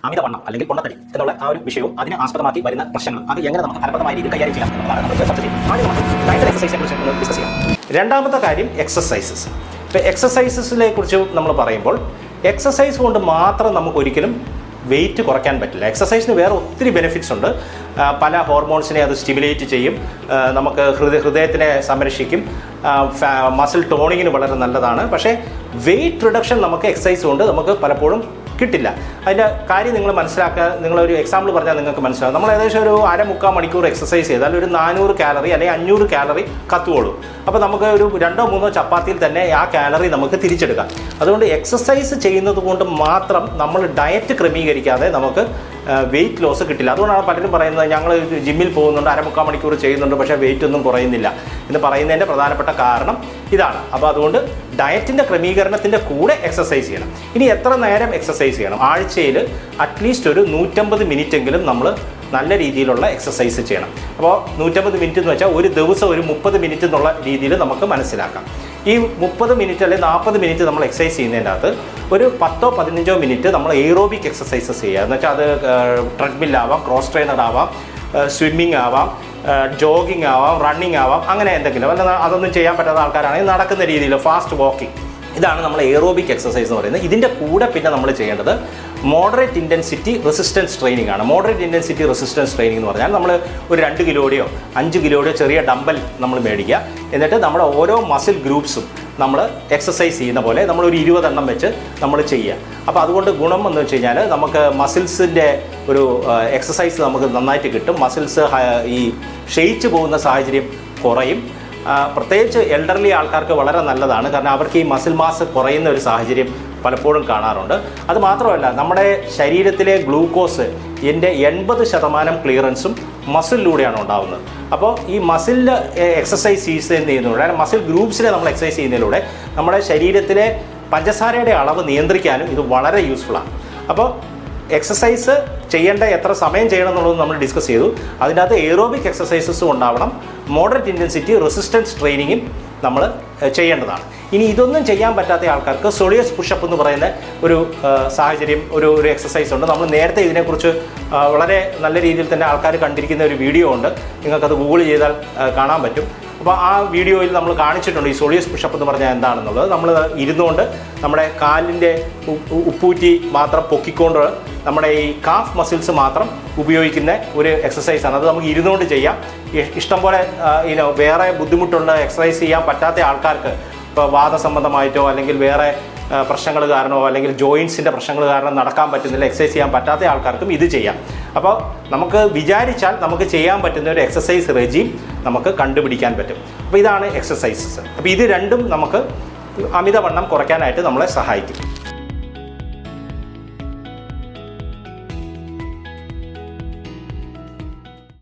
അമിതവണ്ണം അല്ലെങ്കിൽ പൊണ്ണത്തടി എന്നുള്ള ആ ഒരു വിഷയവും അതിനെ ആസ്പദമാക്കി വരുന്ന പ്രശ്നങ്ങൾ അത് എങ്ങനെ നമുക്ക് ഫലപ്രദമായ രീതിയിൽ കൈകാര്യം ചെയ്യാം എന്നുള്ളതാണ് നമ്മൾ ചർച്ച ചെയ്യുന്നത്. ആദ്യം നമുക്ക് ഡയറ്റൽ എക്സസൈസിനെ കുറിച്ച് ഡിസ്കസ് ചെയ്യാം. രണ്ടാമത്തെ കാര്യം എക്സസൈസസ്. ഇപ്പോൾ എക്സസൈസസിനെ കുറിച്ച് നമ്മൾ പറയുമ്പോൾ എക്സസൈസ് കൊണ്ട് മാത്രം നമുക്ക് ഒരിക്കലും വെയിറ്റ് കുറയ്ക്കാൻ പറ്റില്ല. എക്സസൈസിന് വേറെ ഒത്തിരി ബെനിഫിറ്റ്സ് ഉണ്ട്. പല ഹോർമോൺസിനെ അത് സ്റ്റിമുലേറ്റ് ചെയ്യും, നമുക്ക് ഹൃദയത്തിനെ സംരക്ഷിക്കും, മസിൽ ടോണിങ്ങിന് വളരെ നല്ലതാണ്. പക്ഷേ വെയിറ്റ് റിഡക്ഷൻ നമുക്ക് എക്സസൈസ് കൊണ്ട് നമുക്ക് പലപ്പോഴും കിട്ടില്ല. അതിൻ്റെ കാര്യം നിങ്ങൾ മനസ്സിലാക്കുക. നിങ്ങളൊരു എക്സാമ്പിൾ പറഞ്ഞാൽ നിങ്ങൾക്ക് മനസ്സിലാകും. നമ്മൾ ഏകദേശം ഒരു 1.5-3 മണിക്കൂർ എക്സസൈസ് ചെയ്താൽ ഒരു 400 കാലറി അല്ലെങ്കിൽ 500 കാലറി കത്തുകയുള്ളൂ. അപ്പോൾ നമുക്ക് ഒരു 2-3 ചപ്പാത്തിയിൽ തന്നെ ആ കാലറി നമുക്ക് തിരിച്ചെടുക്കാം. അതുകൊണ്ട് എക്സസൈസ് ചെയ്യുന്നത് കൊണ്ട് മാത്രം നമ്മൾ ഡയറ്റ് ക്രമീകരിക്കാതെ നമുക്ക് വെയിറ്റ് ലോസ് കിട്ടില്ല. അതുകൊണ്ടാണ് പലരും പറയുന്നത് ഞങ്ങൾ ജിമ്മിൽ പോകുന്നുണ്ട്, 1.5-3 മണിക്കൂർ ചെയ്യുന്നുണ്ട്, പക്ഷേ വെയിറ്റ് ഒന്നും കുറയുന്നില്ല എന്ന് പറയുന്നതിൻ്റെ പ്രധാനപ്പെട്ട കാരണം ഇതാണ്. അപ്പോൾ അതുകൊണ്ട് ഡയറ്റിൻ്റെ ക്രമീകരണത്തിൻ്റെ കൂടെ എക്സസൈസ് ചെയ്യണം. ഇനി എത്ര നേരം എക്സസൈസ് ചെയ്യണം? ആഴ്ചയിൽ അറ്റ്ലീസ്റ്റ് ഒരു 150 മിനിറ്റ് എങ്കിലും നമ്മൾ നല്ല രീതിയിലുള്ള എക്സസൈസ് ചെയ്യണം. അപ്പോൾ 150 മിനിറ്റ് എന്ന് വെച്ചാൽ ഒരു ദിവസം ഒരു 30 മിനിറ്റ് എന്നുള്ള രീതിയിൽ നമുക്ക് മനസ്സിലാക്കാം. ഈ 30 മിനിറ്റ് അല്ലെങ്കിൽ 40 മിനിറ്റ് നമ്മൾ എക്സസൈസ് ചെയ്യുന്നതിൻ്റെ അകത്ത് ഒരു 10-15 മിനിറ്റ് നമ്മൾ എയ്റോബിക് എക്സസൈസസ് ചെയ്യുക. എന്ന് വെച്ചാൽ അത് ട്രെഡ്മില്ലാവാം, ക്രോസ് ട്രെയിനർ ആവാം, സ്വിമ്മിങ് ആവാം, ജോഗിങ് ആവാം, റണ്ണിങ് ആവാം, അങ്ങനെ എന്തെങ്കിലും. അല്ല അതൊന്നും ചെയ്യാൻ പറ്റാത്ത ആൾക്കാരാണെങ്കിൽ നടക്കുന്ന രീതിയിൽ ഫാസ്റ്റ് വാക്കിംഗ്. ഇതാണ് നമ്മൾ എയ്റോബിക് എക്സസൈസ് എന്ന് പറയുന്നത്. ഇതിൻ്റെ കൂടെ പിന്നെ നമ്മൾ ചെയ്യേണ്ടത് മോഡറേറ്റ് ഇൻറ്റൻസിറ്റി റെസിസ്റ്റൻസ് ട്രെയിനിങ് ആണ്. മോഡറേറ്റ് ഇൻറ്റൻസിറ്റി റെസിസ്റ്റൻസ് ട്രെയിനിങ് എന്ന് പറഞ്ഞാൽ നമ്മൾ ഒരു 2 കിലോയുടെയോ 5 കിലോയുടെയോ ചെറിയ ഡമ്പൽ നമ്മൾ മേടിക്കുക. എന്നിട്ട് നമ്മുടെ ഓരോ മസിൽ ഗ്രൂപ്പ്സും നമ്മൾ എക്സസൈസ് ചെയ്യുന്ന പോലെ നമ്മൾ ഒരു 20 എണ്ണം വെച്ച് നമ്മൾ ചെയ്യുക. അപ്പോൾ അതുകൊണ്ട് ഗുണം എന്ന് വെച്ച് കഴിഞ്ഞാൽ നമുക്ക് മസിൽസിൻ്റെ ഒരു എക്സസൈസ് നമുക്ക് നന്നായിട്ട് കിട്ടും. മസിൽസ് ഈ ക്ഷയിച്ചു പോകുന്ന സാഹചര്യം കുറയും. പ്രത്യേകിച്ച് എൽഡർലി ആൾക്കാർക്ക് വളരെ നല്ലതാണ്. കാരണം അവർക്ക് ഈ മസിൽ മാസ് കുറയുന്ന ഒരു സാഹചര്യം പലപ്പോഴും കാണാറുണ്ട്. അത് മാത്രമല്ല, നമ്മുടെ ശരീരത്തിലെ ഗ്ലൂക്കോസ് 80% ക്ലിയറൻസും മസിലിലൂടെയാണ് ഉണ്ടാകുന്നത്. അപ്പോൾ ഈ മസിലിൽ എക്സസൈസ് ചെയ്യുന്നതിലൂടെ, മസിൽ ഗ്രൂപ്പ്സിനെ നമ്മൾ എക്സസൈസ് ചെയ്യുന്നതിലൂടെ നമ്മുടെ ശരീരത്തിലെ പഞ്ചസാരയുടെ അളവ് നിയന്ത്രിക്കാനും ഇത് വളരെ യൂസ്ഫുള്ളാണ്. അപ്പോൾ എക്സസൈസ് ചെയ്യേണ്ട എത്ര സമയം ചെയ്യണം എന്നുള്ളത് നമ്മൾ ഡിസ്കസ് ചെയ്തു. അതിൻ്റെ അകത്ത് എയ്റോബിക് എക്സസൈസസും ഉണ്ടാവണം, മോഡറേറ്റ് ഇൻറ്റൻസിറ്റി റെസിസ്റ്റൻസ് ട്രെയിനിങ്ങും നമ്മൾ ചെയ്യേണ്ടതാണ്. ഇനി ഇതൊന്നും ചെയ്യാൻ പറ്റാത്ത ആൾക്കാർക്ക് സോളിയസ് പുഷപ്പ് എന്ന് പറയുന്ന ഒരു സാഹചര്യം, ഒരു എക്സസൈസ് ഉണ്ട്. നമ്മൾ നേരത്തെ ഇതിനെക്കുറിച്ച് വളരെ നല്ല രീതിയിൽ തന്നെ ആൾക്കാർ കണ്ടിരിക്കുന്ന ഒരു വീഡിയോ ഉണ്ട്. നിങ്ങൾക്കത് ഗൂഗിൾ ചെയ്താൽ കാണാൻ പറ്റും. അപ്പോൾ ആ വീഡിയോയിൽ നമ്മൾ കാണിച്ചിട്ടുണ്ട് ഈ സോളിയസ് പുഷപ്പ് എന്ന് പറഞ്ഞാൽ എന്താണെന്നുള്ളത്. നമ്മൾ ഇരുന്നുകൊണ്ട് നമ്മുടെ കാലിൻ്റെ ഉപ്പൂറ്റി മാത്രം പൊക്കിക്കൊണ്ട് നമ്മുടെ ഈ കാഫ് മസിൽസ് മാത്രം ഉപയോഗിക്കുന്ന ഒരു എക്സസൈസാണ്. അത് നമുക്ക് ഇരുന്നുകൊണ്ട് ചെയ്യാം. ഇഷ്ടംപോലെ വേറെ ബുദ്ധിമുട്ടുള്ള എക്സസൈസ് ചെയ്യാൻ പറ്റാത്ത ആൾക്കാർക്ക്, ഇപ്പോൾ വാദസംബന്ധമായിട്ടോ അല്ലെങ്കിൽ വേറെ പ്രശ്നങ്ങൾ കാരണമോ അല്ലെങ്കിൽ ജോയിൻസിൻ്റെ പ്രശ്നങ്ങൾ കാരണം നടക്കാൻ പറ്റുന്നില്ല, എക്സസൈസ് ചെയ്യാൻ പറ്റാത്ത ആൾക്കാർക്കും ഇത് ചെയ്യാം. അപ്പോൾ നമുക്ക് വിചാരിച്ചാൽ നമുക്ക് ചെയ്യാൻ പറ്റുന്ന ഒരു എക്സസൈസ് റെജീം നമുക്ക് കണ്ടുപിടിക്കാൻ പറ്റും. അപ്പോൾ ഇതാണ് എക്സസൈസസ്. അപ്പോൾ ഇത് രണ്ടും നമുക്ക് അമിതവണ്ണം കുറയ്ക്കാനായിട്ട് നമ്മളെ സഹായിക്കും.